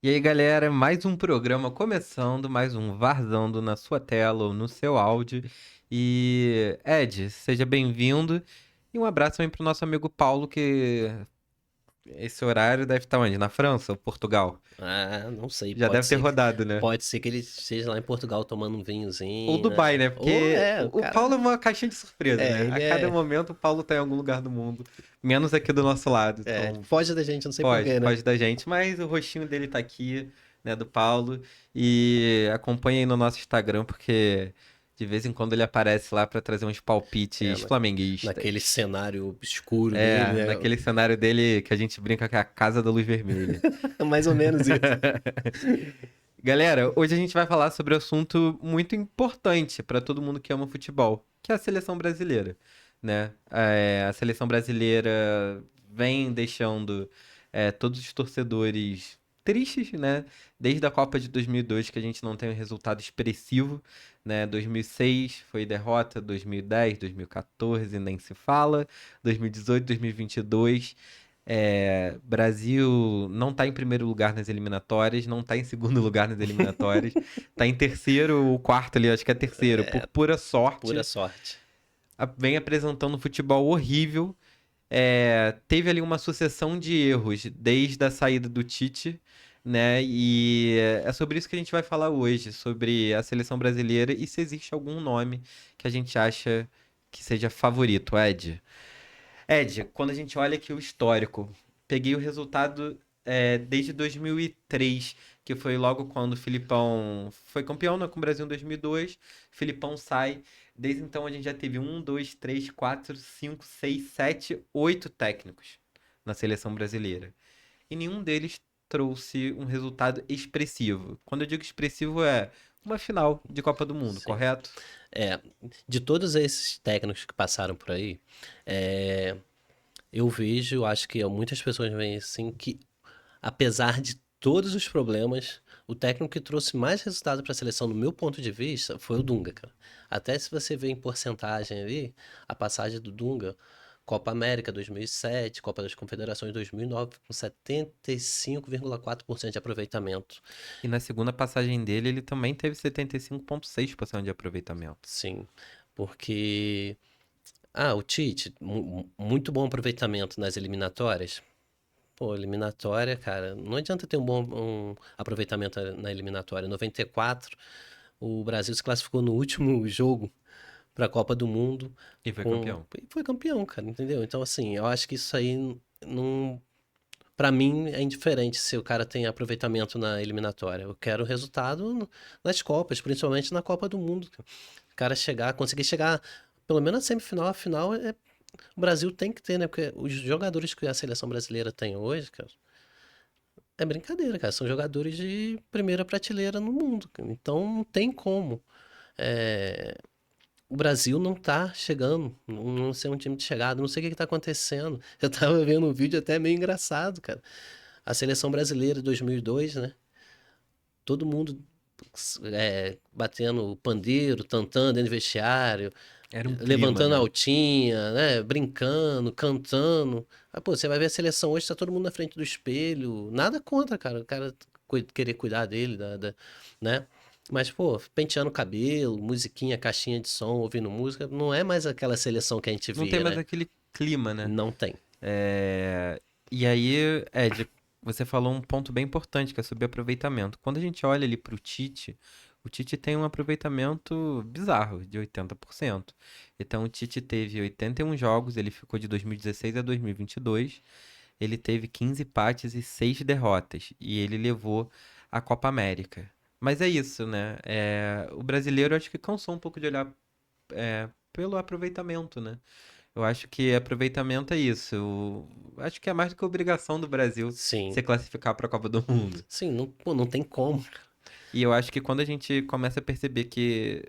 E aí, galera, mais um programa começando, mais um Vazando na sua tela ou no seu áudio. E Ed, seja bem-vindo. E um abraço também pro nosso amigo Paulo, que esse horário deve estar onde? Na França ou Portugal? Ah, não sei, Já deve ter rodado, né? pode ser que ele esteja lá em Portugal tomando um Ou vinhozinho, Dubai, né? né? Ou Porque é, o o Paulo cara, é uma caixinha de surpresa, né? A ele cada é, momento o Paulo tá em algum lugar do mundo, menos aqui do nosso lado. Então, foge da gente, não sei por foge, quê, né? foge da gente, mas o rostinho dele tá aqui, né, do Paulo. E acompanha aí no nosso Instagram, porque de vez em quando ele aparece lá pra trazer uns É, palpites naquele flamenguistas. cenário obscuro dele, É, né? naquele cenário dele que a gente brinca que é a Casa da Luz Vermelha. Mais ou menos isso. Galera, hoje a gente vai falar sobre um assunto muito importante para todo mundo que ama futebol, que é a seleção brasileira, né? A seleção brasileira vem deixando todos os torcedores tristes, né? Desde a Copa de 2002 que a gente não tem um resultado expressivo, né? 2006 foi derrota, 2010, 2014 nem se fala, 2018, 2022 Brasil não tá em primeiro lugar nas eliminatórias, não tá em segundo lugar nas eliminatórias, tá em terceiro ou quarto ali, acho que é terceiro, por pura Pura sorte. sorte. Vem apresentando um futebol horrível. Teve ali uma sucessão de erros desde a saída do Tite, né? E é sobre isso que a gente vai falar hoje, sobre a seleção brasileira e se existe algum nome que a gente acha que seja favorito, Ed. Ed, quando a gente olha aqui o histórico, peguei o resultado desde 2003, que foi logo quando o Filipão foi campeão, né, com o Brasil em 2002. Filipão sai. Desde então a gente já teve um, dois, três, quatro, cinco, seis, sete, oito técnicos na seleção brasileira. E nenhum deles trouxe um resultado expressivo. Quando eu digo expressivo, é uma final de Copa do Mundo, Sim. correto? É, de todos esses técnicos que passaram por aí, é, eu vejo, acho que muitas pessoas veem assim, que apesar de todos os problemas, o técnico que trouxe mais resultado para a seleção, no meu ponto de vista, foi o Dunga, cara. Até se você vê em porcentagem ali, a passagem do Dunga, Copa América 2007, Copa das Confederações 2009, com 75,4% de aproveitamento. E na segunda passagem dele, ele também teve 75,6% de aproveitamento. Sim, porque o Tite, muito bom aproveitamento nas eliminatórias. Pô, eliminatória, cara, não adianta ter um bom aproveitamento na eliminatória. Em 94, o Brasil se classificou no último jogo para a Copa do Mundo E foi campeão. e foi campeão, cara, entendeu? Então, assim, eu acho que isso aí não, para mim é indiferente se o cara tem aproveitamento na eliminatória. Eu quero o resultado nas Copas, principalmente na Copa do Mundo. O cara chegar, conseguir chegar pelo menos na semifinal, a final o Brasil tem que ter, né? Porque os jogadores que a seleção brasileira tem hoje, cara, é brincadeira, cara. São jogadores de primeira prateleira no mundo, cara. Então não tem como. É, o Brasil não tá chegando, não ser um time de chegada, não sei o que que tá acontecendo. Eu tava vendo um vídeo até meio engraçado, cara. A seleção brasileira de 2002, né? Todo mundo batendo pandeiro, tantando dentro do vestiário, Era um clima, levantando né? altinha, né? Brincando, cantando. Aí, pô, você vai ver a seleção hoje, tá todo mundo na frente do espelho. Nada contra, cara. O cara querer cuidar dele, né? Mas, pô, penteando o cabelo, musiquinha, caixinha de som, ouvindo música, não é mais aquela seleção que a gente Não tem via, mais né? aquele clima, né? Não tem. E aí, Ed, você falou um ponto bem importante, que é sobre aproveitamento. Quando a gente olha ali pro Tite, o Tite tem um aproveitamento bizarro, de 80%. Então, o Tite teve 81 jogos, ele ficou de 2016 a 2022. Ele teve 15 empates e 6 derrotas. E ele levou a Copa América. Mas é isso, né? O brasileiro acho que cansou um pouco de olhar pelo aproveitamento, né? Eu acho que aproveitamento é isso. Acho que é mais do que obrigação do Brasil Sim. se classificar para a Copa do Mundo. Sim, não, pô, não tem como. E eu acho que quando a gente começa a perceber que,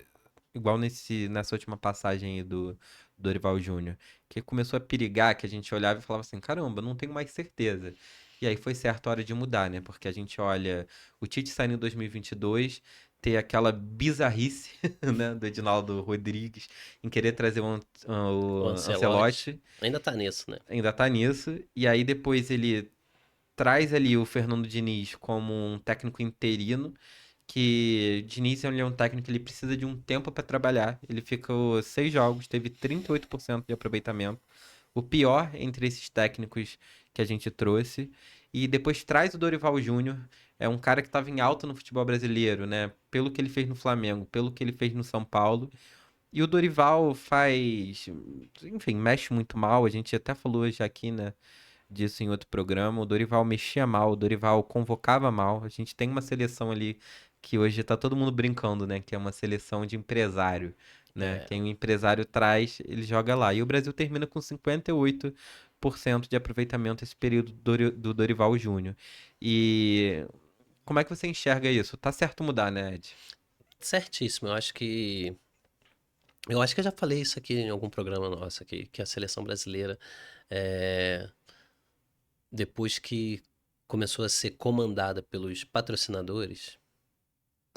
igual nessa última passagem aí do Dorival Júnior, que começou a perigar, que a gente olhava e falava assim, caramba, não tenho mais certeza. E aí foi certa a hora de mudar, né? Porque a gente olha o Tite saindo em 2022, ter aquela bizarrice, né, do Edinaldo Rodrigues em querer trazer O o Ancelotti Ancelotti. ainda tá nisso, né? Ainda tá nisso. E aí depois ele traz ali o Fernando Diniz como um técnico interino, que Diniz ele é um técnico que ele precisa de um tempo para trabalhar. Ele ficou 6 jogos, teve 38% de aproveitamento, o pior entre esses técnicos que a gente trouxe. E depois traz o Dorival Júnior, é um cara que estava em alta no futebol brasileiro, né? Pelo que ele fez no Flamengo, pelo que ele fez no São Paulo. E o Dorival faz, enfim, mexe muito mal. A gente até falou já aqui, né, disso em outro programa. O Dorival mexia mal, o Dorival convocava mal. A gente tem uma seleção ali que hoje tá todo mundo brincando, né, que é uma seleção de empresário, né? É, Quem o empresário traz, ele joga lá. E o Brasil termina com 58% de aproveitamento esse período do Dorival Júnior. E como é que você enxerga isso? Tá certo mudar, né, Ed? certíssimo. Eu acho que eu já falei isso aqui em algum programa nosso aqui, que a seleção brasileira, é, depois que começou a ser comandada pelos patrocinadores,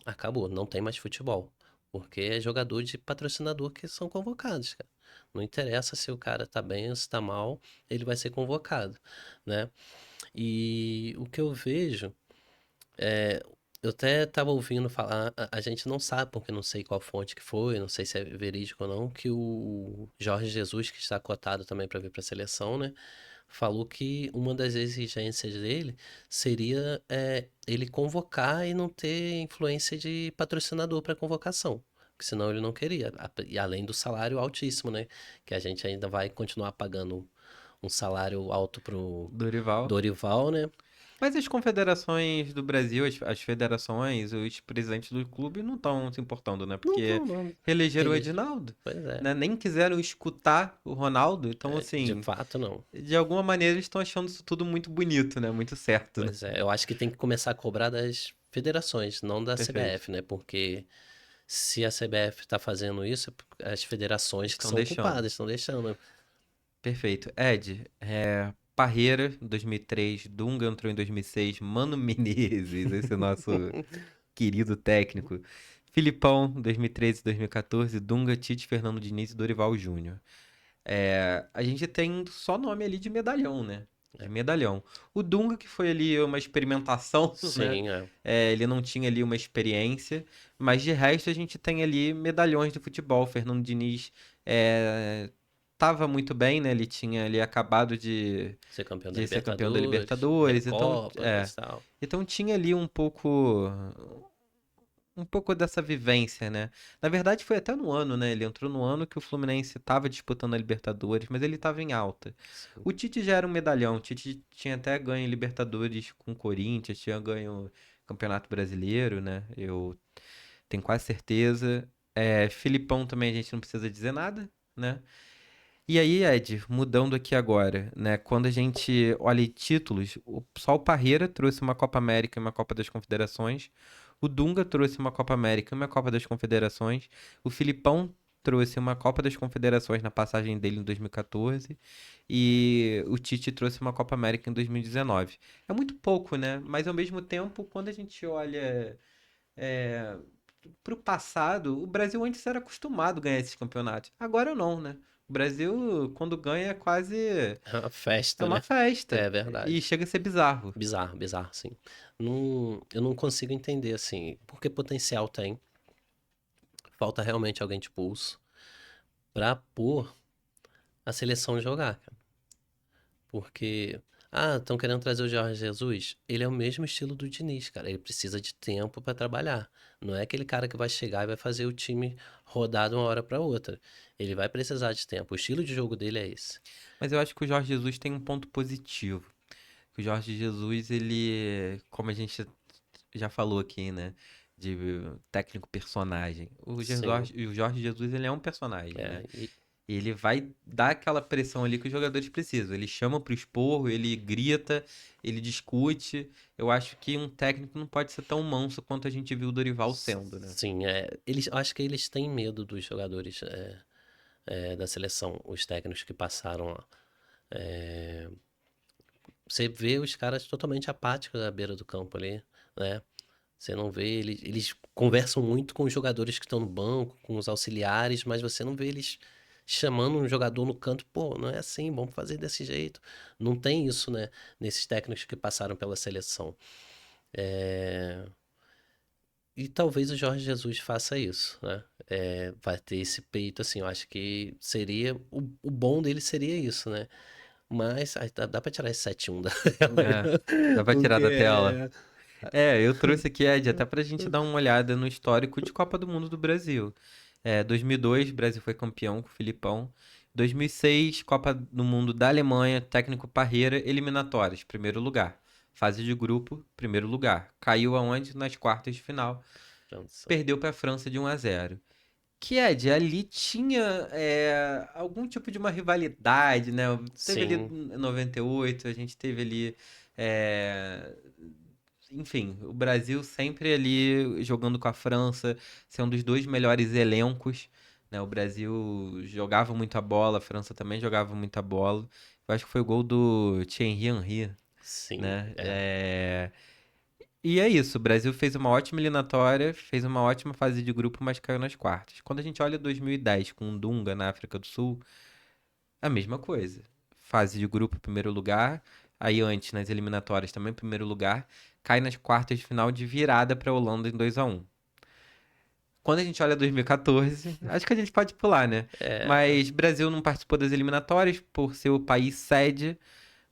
acabou, não tem mais futebol. Porque é jogador de patrocinador que são convocados, cara. Não interessa se o cara tá bem ou se tá mal, ele vai ser convocado, né? E o que eu vejo é, eu até estava ouvindo falar, a gente não sabe, porque não sei qual fonte que foi, não sei se é verídico ou não, que o Jorge Jesus, que está cotado também para vir para a seleção, né, falou que uma das exigências dele seria ele convocar e não ter influência de patrocinador para convocação. Porque senão ele não queria. E além do salário altíssimo, né? Que a gente ainda vai continuar pagando um salário alto pro Dorival. Dorival, né? Mas as confederações do Brasil, as federações, os presidentes do clube não estão se importando, né? Não Porque estão, não. reelegeram o Eles, Edinaldo, pois é. né? Nem quiseram escutar o Ronaldo. Então, De assim, fato, não. de alguma maneira eles estão achando isso tudo muito bonito, né? Muito certo, né? Pois é, eu acho que tem que começar a cobrar das federações, não da Perfeito. CBF, né? Porque se a CBF está fazendo isso, as federações que Estão são deixando. culpadas, estão deixando. Perfeito. Ed, Parreira, em 2003, Dunga entrou em 2006, Mano Menezes, esse é o nosso querido técnico. Filipão, 2013 e 2014, Dunga, Tite, Fernando Diniz e Dorival Júnior. A gente tem só nome ali de medalhão, né? De medalhão. O Dunga, que foi ali uma experimentação, né? Sim, é. Ele não tinha ali uma experiência, mas de resto a gente tem ali medalhões do futebol. Fernando Diniz tava muito bem, né? Ele tinha ali acabado Ser campeão da de ser campeão da Libertadores, Libertadores, Recopas e tal. então tinha ali um pouco dessa vivência, né? Na verdade, foi até no ano, né? Ele entrou no ano que o Fluminense estava disputando a Libertadores, mas ele estava em alta. Sim. O Tite já era um medalhão. O Tite tinha até ganho Libertadores com o Corinthians, tinha ganho Campeonato Brasileiro, né? Eu tenho quase certeza. Filipão também a gente não precisa dizer nada, né? E aí, Ed, mudando aqui agora, né? Quando a gente olha em títulos, só o Parreira trouxe uma Copa América e uma Copa das Confederações. O Dunga trouxe uma Copa América e uma Copa das Confederações. O Filipão trouxe uma Copa das Confederações na passagem dele em 2014. E o Tite trouxe uma Copa América em 2019. É muito pouco, né? Mas ao mesmo tempo, quando a gente olha para o passado, o Brasil antes era acostumado a ganhar esses campeonatos. Agora não, né? O Brasil, quando ganha, é quase É uma é festa, uma né? É festa. E verdade. chega a ser bizarro. Bizarro, bizarro, sim. Não, eu não consigo entender, assim, porque potencial tem. Falta realmente alguém de pulso pra pôr a seleção jogar, cara. Porque, estão querendo trazer o Jorge Jesus. Ele é o mesmo estilo do Diniz, cara. Ele precisa de tempo pra trabalhar. Não é aquele cara que vai chegar e vai fazer o time rodar de uma hora pra outra. Ele vai precisar de tempo. O estilo de jogo dele é esse. Mas eu acho que o Jorge Jesus tem um ponto positivo. Que o Jorge Jesus, ele, como a gente já falou aqui, né? De técnico personagem. Sim. O Jorge Jesus, ele é um personagem, né? É, e Ele vai dar aquela pressão ali que os jogadores precisam. Ele chama pro esporro, ele grita, ele discute. Eu acho que um técnico não pode ser tão manso quanto a gente viu o Dorival sendo, né? sim, eles, eu acho que eles têm medo dos jogadores da seleção, os técnicos que passaram lá. É, você vê os caras totalmente apáticos à beira do campo ali, né? Você não vê, eles conversam muito com os jogadores que estão no banco, com os auxiliares, mas você não vê eles chamando um jogador no canto, pô, não é assim, vamos fazer desse jeito. Não tem isso, né, nesses técnicos que passaram pela seleção. É, E talvez o Jorge Jesus faça isso, né? Vai ter esse peito, assim, eu acho que seria. O bom dele seria isso, né? Mas aí dá pra tirar esse 7-1 da É, dá pra tirar Porque da tela. Eu trouxe aqui, Ed, até pra gente dar uma olhada no histórico de Copa do Mundo do Brasil. 2002, o Brasil foi campeão com o Filipão. 2006, Copa do Mundo da Alemanha, técnico Parreira, eliminatórias, primeiro lugar. Fase de grupo, primeiro lugar. Caiu aonde? Nas quartas de final. Perdeu para a França de 1-0. Que, Ed, ali tinha algum tipo de uma rivalidade, né? Teve ali Sim, em 98, a gente teve ali. é, Enfim, o Brasil sempre ali jogando com a França, sendo os dois melhores elencos, né? O Brasil jogava muita bola, a França também jogava muita bola. Eu acho que foi o gol do Thierry Henry, sim, né? E é isso, o Brasil fez uma ótima eliminatória, fez uma ótima fase de grupo, mas caiu nas quartas. Quando a gente olha 2010 com o Dunga na África do Sul, a mesma coisa. Fase de grupo, primeiro lugar. Aí antes, nas eliminatórias, também primeiro lugar. Cai nas quartas de final de virada para a Holanda em 2-1. Quando a gente olha 2014, acho que a gente pode pular, né? é, Mas Brasil não participou das eliminatórias por ser o país sede,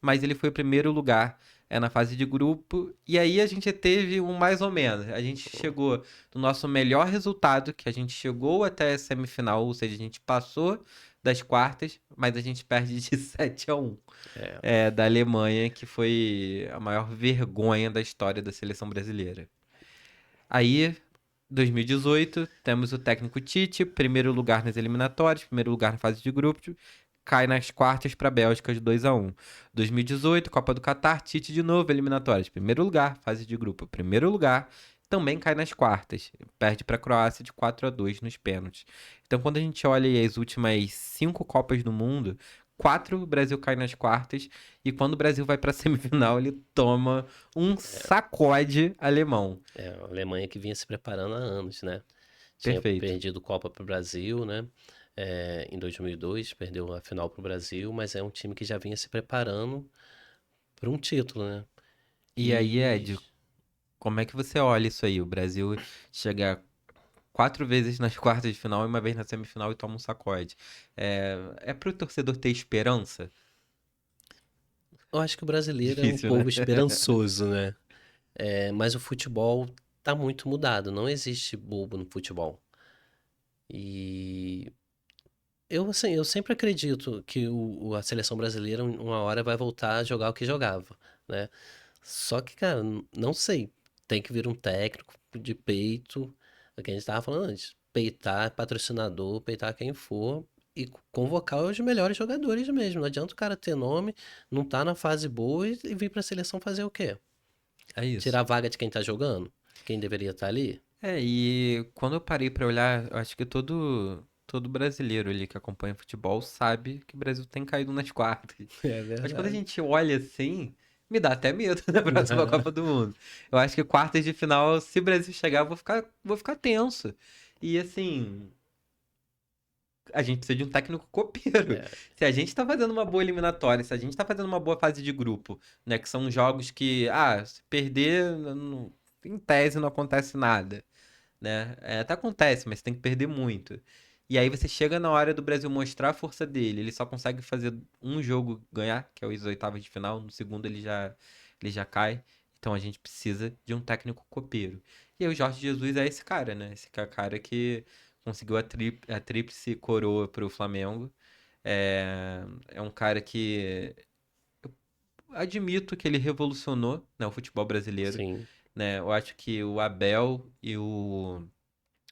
mas ele foi o primeiro lugar na fase de grupo. E aí a gente teve um mais ou menos. A gente chegou no nosso melhor resultado, que a gente chegou até a semifinal, ou seja, a gente passou das quartas, mas a gente perde de 7-1 é, da Alemanha, que foi a maior vergonha da história da seleção brasileira. Aí, 2018, temos o técnico Tite, primeiro lugar nas eliminatórias, primeiro lugar na fase de grupos, cai nas quartas para a Bélgica de 2-1. 2018, Copa do Catar, Tite de novo, eliminatórias, primeiro lugar, fase de grupo, primeiro lugar, também cai nas quartas, perde para a Croácia de 4-2 nos pênaltis. Então, quando a gente olha aí as últimas 5 Copas do Mundo, 4 o Brasil cai nas quartas, e quando o Brasil vai para a semifinal, ele toma um sacode alemão. a Alemanha que vinha se preparando há anos, né? Tinha Perfeito. perdido Copa para o Brasil, né? Em 2002, perdeu a final para o Brasil, mas é um time que já vinha se preparando para um título, né? E aí, E Ed, como é que você olha isso aí? O Brasil chega 4 vezes nas quartas de final e uma vez na semifinal e toma um sacode. É pro torcedor ter esperança? eu acho que o brasileiro é um Difícil, né? povo esperançoso, né? Mas o futebol tá muito mudado, não existe bobo no futebol. E eu, assim, eu sempre acredito que a seleção brasileira uma hora vai voltar a jogar o que jogava, né? Só que, cara, não sei. Tem que vir um técnico de peito, é o que a gente tava falando antes, peitar patrocinador, peitar quem for e convocar os melhores jogadores mesmo. Não adianta o cara ter nome, não tá na fase boa e vir pra seleção fazer o quê? É isso. Tirar a vaga de quem tá jogando? Quem deveria estar ali? E quando eu parei pra olhar, eu acho que todo brasileiro ali que acompanha futebol sabe que o Brasil tem caído nas quartas. É Mas quando a verdade. gente olha assim, me dá até medo na próxima Copa do Mundo. Eu acho que quartas de final, se o Brasil chegar, eu vou ficar tenso. E assim, a gente precisa de um técnico copeiro. É, Se a gente tá fazendo uma boa eliminatória, se a gente tá fazendo uma boa fase de grupo, né? Que são jogos que, se perder, em tese não acontece nada, né? Até acontece, mas tem que perder muito. E aí você chega na hora do Brasil mostrar a força dele, ele só consegue fazer um jogo ganhar, que é os oitavos de final, no segundo ele já cai. Então a gente precisa de um técnico copeiro. E aí o Jorge Jesus é esse cara, né? Esse cara que conseguiu a tríplice coroa pro Flamengo. É um cara que admito que ele revolucionou, né, o futebol brasileiro, sim, né? Eu acho que o Abel e o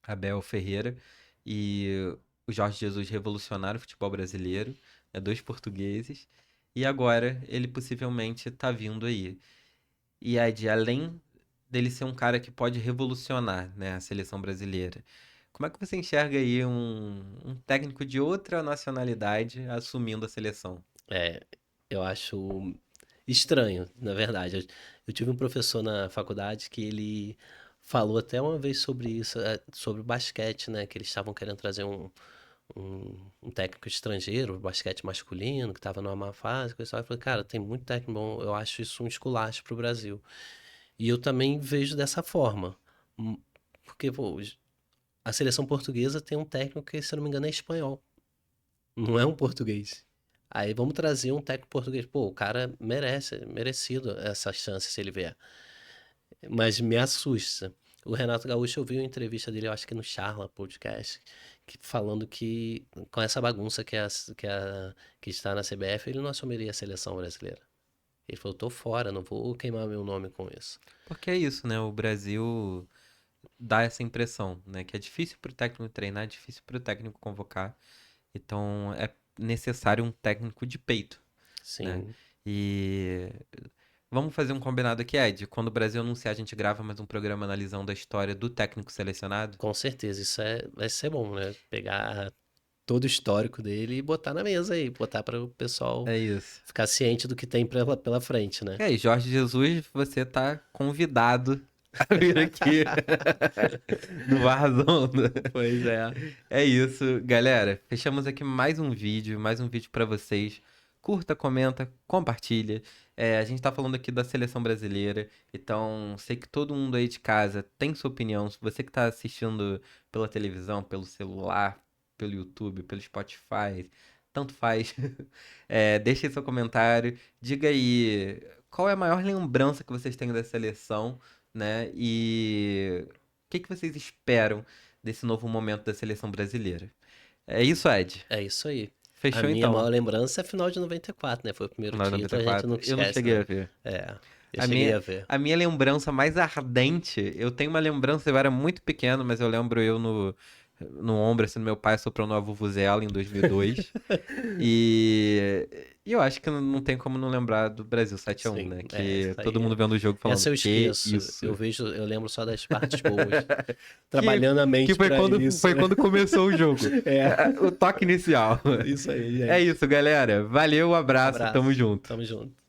Abel Ferreira e o Jorge Jesus revolucionaram o futebol brasileiro, né? Dois portugueses. E agora ele possivelmente tá vindo aí. E Ed, além dele ser um cara que pode revolucionar, né, a seleção brasileira, como é que você enxerga aí um técnico de outra nacionalidade assumindo a seleção? é, eu acho estranho, na verdade. Eu tive um professor na faculdade que ele falou até uma vez sobre isso, sobre o basquete, né? Que eles estavam querendo trazer um um técnico estrangeiro, basquete masculino, que estava numa fase, coisa e tal. Eu falei, cara, tem muito técnico bom, eu acho isso um esculacho pro Brasil. E eu também vejo dessa forma. Porque, pô, a seleção portuguesa tem um técnico que, se eu não me engano, é espanhol. Não é um português. Aí vamos trazer um técnico português. Pô, o cara merecido essa chance se ele vier. Mas me assusta. O Renato Gaúcho, eu vi uma entrevista dele, eu acho que no Charla Podcast, falando que com essa bagunça que está na CBF, ele não assumiria a seleção brasileira. Ele falou, tô fora, não vou queimar meu nome com isso. Porque é isso, né? O Brasil dá essa impressão, né? Que é difícil pro técnico treinar, é difícil pro técnico convocar. Então é necessário um técnico de peito, né? Sim, E vamos fazer um combinado aqui, Ed. Quando o Brasil anunciar, a gente grava mais um programa analisando a história do técnico selecionado. com certeza. Vai ser bom, né? Pegar todo o histórico dele e botar na mesa aí, botar para o pessoal É isso. ficar ciente do que tem pela frente, né? E aí, Jorge Jesus, você tá convidado a vir aqui no Warzone. Pois é. É isso, galera. Fechamos aqui mais um vídeo pra vocês. Curta, comenta, compartilha. A gente tá falando aqui da seleção brasileira, então sei que todo mundo aí de casa tem sua opinião. Se você que tá assistindo pela televisão, pelo celular, pelo YouTube, pelo Spotify, tanto faz. Deixe aí seu comentário. Diga aí qual é a maior lembrança que vocês têm da seleção, né? E o que que vocês esperam desse novo momento da seleção brasileira? É isso, Ed. É isso aí. A Fechou minha maior então. lembrança é final de 94, né? Foi o primeiro Final de título, a gente 94. nunca Eu não esquece, cheguei a né? ver. É, eu A cheguei minha, a ver. a minha lembrança mais ardente, eu tenho uma lembrança, eu era muito pequeno, mas eu lembro eu no ombro, assim, do meu pai soprando a vuvuzela em 2002. E eu acho que não tem como não lembrar do Brasil 7-1, Sim, né? essa Que aí todo mundo vendo o jogo falando, essa eu que esqueço. isso? Eu lembro só das partes boas. Que, Trabalhando a que mente foi pra quando, isso, foi né? quando começou o jogo. É, O toque inicial. isso aí, É gente. isso, galera. Valeu, abraço, tamo Abraço. junto. Tamo junto.